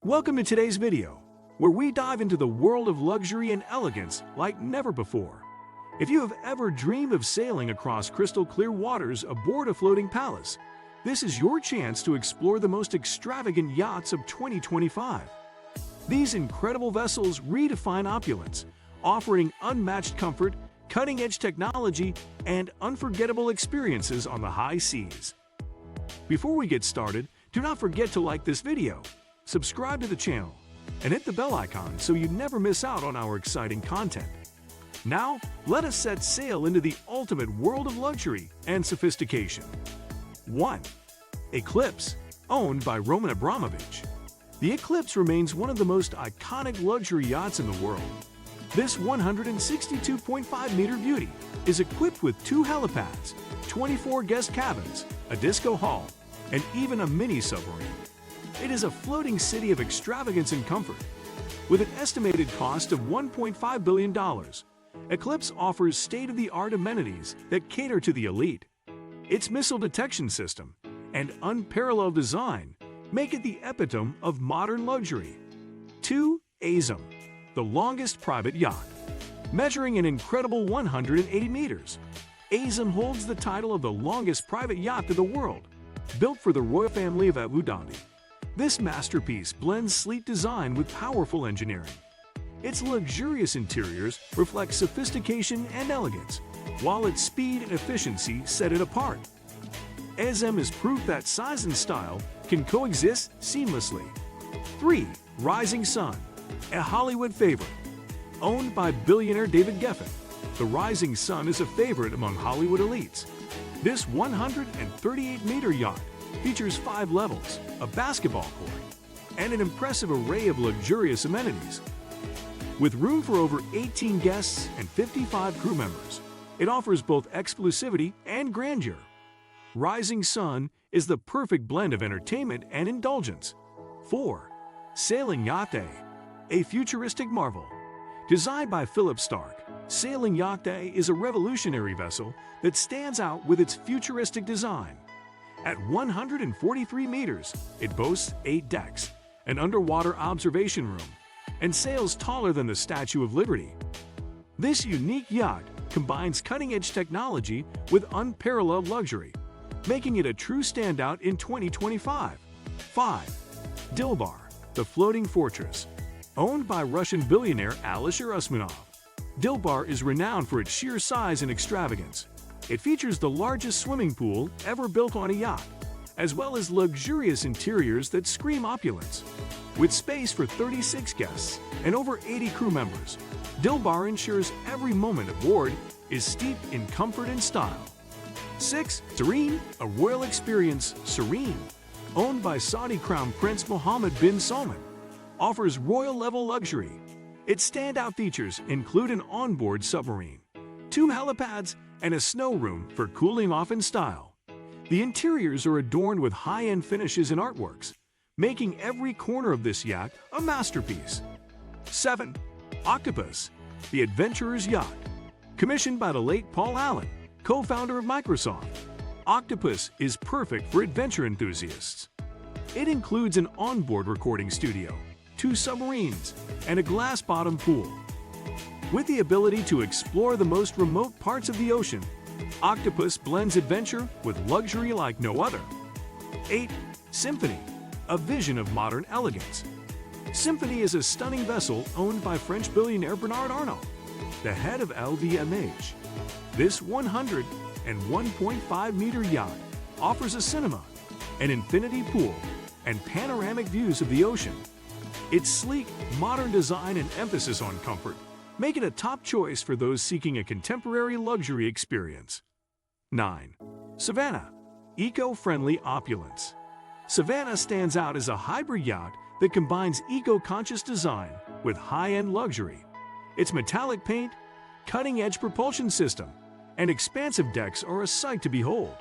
Welcome to today's video, where we dive into the world of luxury and elegance like never before. If you have ever dreamed of sailing across crystal clear waters aboard a floating palace, this is your chance to explore the most extravagant yachts of 2025. These incredible vessels redefine opulence, offering unmatched comfort, cutting-edge technology, and unforgettable experiences on the high seas. Before we get started, do not forget to like this video, subscribe to the channel, and hit the bell icon so you never miss out on our exciting content. Now, let us set sail into the ultimate world of luxury and sophistication. 1. Eclipse, owned by Roman Abramovich. The Eclipse remains one of the most iconic luxury yachts in the world. This 162.5-meter beauty is equipped with 2 helipads, 24 guest cabins, a disco hall, and even a mini submarine. It is a floating city of extravagance and comfort. With an estimated cost of $1.5 billion, Eclipse offers state-of-the-art amenities that cater to the elite. Its missile detection system and unparalleled design make it the epitome of modern luxury. 2. Azam, the longest private yacht. Measuring an incredible 180 meters, Azam holds the title of the longest private yacht in the world, built for the royal family of Abu Dhabi. This masterpiece blends sleek design with powerful engineering. Its luxurious interiors reflect sophistication and elegance, while its speed and efficiency set it apart. Azam is proof that size and style can coexist seamlessly. 3. Rising Sun, a Hollywood favorite. Owned by billionaire David Geffen, the Rising Sun is a favorite among Hollywood elites. This 138-meter yacht features 5 levels, a basketball court, and an impressive array of luxurious amenities. With room for over 18 guests and 55 crew members, it offers both exclusivity and grandeur. Rising Sun is the perfect blend of entertainment and indulgence. 4. Sailing Yacht, a futuristic marvel. Designed by Philip Stark, Sailing Yacht is a revolutionary vessel that stands out with its futuristic design. At 143 meters, it boasts 8 decks, an underwater observation room, and sails taller than the Statue of Liberty. This unique yacht combines cutting-edge technology with unparalleled luxury, making it a true standout in 2025. 5. Dilbar, the floating fortress. Owned by Russian billionaire Alisher Usmanov, Dilbar is renowned for its sheer size and extravagance. It features the largest swimming pool ever built on a yacht, as well as luxurious interiors that scream opulence. With space for 36 guests and over 80 crew members, Dilbar ensures every moment aboard is steeped in comfort and style. 6. Serene, a royal experience. Serene, owned by Saudi Crown Prince Mohammed bin Salman, offers royal-level luxury. Its standout features include an onboard submarine, 2 helipads, and a snow room for cooling off in style. The interiors are adorned with high-end finishes and artworks, making every corner of this yacht a masterpiece. 7. Octopus, the adventurer's yacht. Commissioned by the late Paul Allen, co-founder of Microsoft, Octopus is perfect for adventure enthusiasts. It includes an onboard recording studio, 2 submarines, and a glass-bottom pool. With the ability to explore the most remote parts of the ocean, Octopus blends adventure with luxury like no other. 8. Symphony, a vision of modern elegance. Symphony is a stunning vessel owned by French billionaire Bernard Arnault, the head of LVMH. This 101.5-meter yacht offers a cinema, an infinity pool, and panoramic views of the ocean. Its sleek, modern design and emphasis on comfort make it a top choice for those seeking a contemporary luxury experience. 9. Savannah, eco-friendly opulence. Savannah stands out as a hybrid yacht that combines eco-conscious design with high-end luxury. Its metallic paint, cutting-edge propulsion system, and expansive decks are a sight to behold.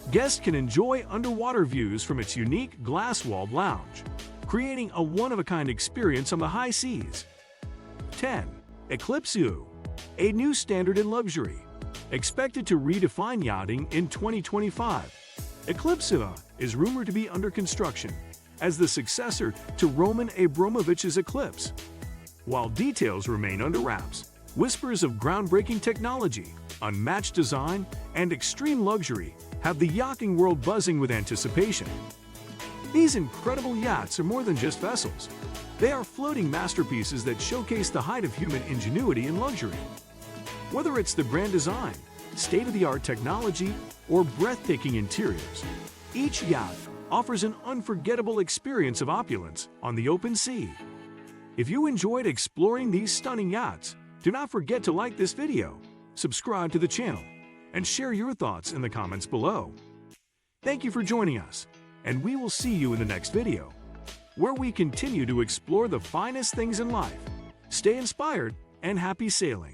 Guests can enjoy underwater views from its unique glass-walled lounge, creating a one-of-a-kind experience on the high seas. 10. Eclipse, a new standard in luxury. Expected to redefine yachting in 2025, Eclipse is rumored to be under construction as the successor to Roman Abramovich's Eclipse. While details remain under wraps, whispers of groundbreaking technology, unmatched design, and extreme luxury have the yachting world buzzing with anticipation. These incredible yachts are more than just vessels. They are floating masterpieces that showcase the height of human ingenuity and luxury. Whether it's the grand design, state-of-the-art technology, or breathtaking interiors, each yacht offers an unforgettable experience of opulence on the open sea. If you enjoyed exploring these stunning yachts, do not forget to like this video, subscribe to the channel, and share your thoughts in the comments below. Thank you for joining us, and we will see you in the next video, where we continue to explore the finest things in life. Stay inspired and happy sailing!